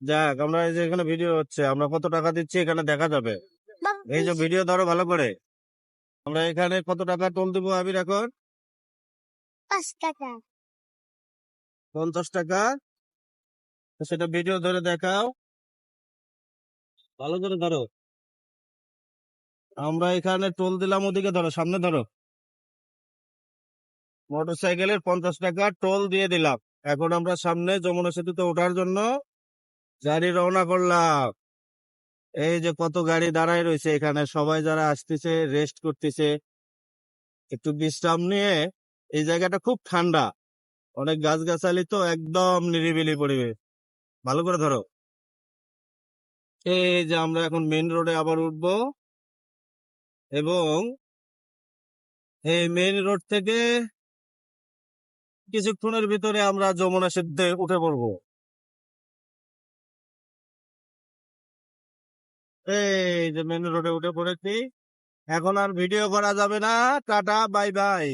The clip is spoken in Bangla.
যাক, আমরা এই যে এখানে ভিডিও হচ্ছে, আমরা কত টাকা দিচ্ছি এখানে দেখা যাবে। এই যে ভিডিও ধরো ভালো করে, আমরা এখানে কত টাকা টোল দিব আবির এখন? 5 টাকা। 50 টাকা। তো সেটা ভিডিও ধরে দেখাও, ভালো করে ধরো। আমরা এখানে টোল দিলাম, ওদিকে ধরো, সামনে ধরো। মোটরসাইকেলের 50 টাকা টোল দিয়ে দিলাম। এখন আমরা সামনে যমুনা সেতুতে ওঠার জন্য গাড়ি রওনা করলাম। এই যে কত গাড়ি দাঁড়ায় রয়েছে এখানে, সবাই যারা আসতেছে রেস্ট করতেছে, একটু বিশ্রাম নিয়ে। এই জায়গাটা খুব ঠান্ডা, অনেক গাছগাছালি, তো একদম নিরিবিলি পরিবেশ। ভালো করে ধরো। এই যে আমরা এখন মেইন রোডে আবার উঠবো, এবং এই মেইন রোড থেকে কিছুক্ষণের ভিতরে আমরা যমুনা সেতুতে উঠে পড়বো। এই যে মেইন রোডে উঠে পড়েছি। এখন আর ভিডিও করা যাবে না। Tata, bye bye.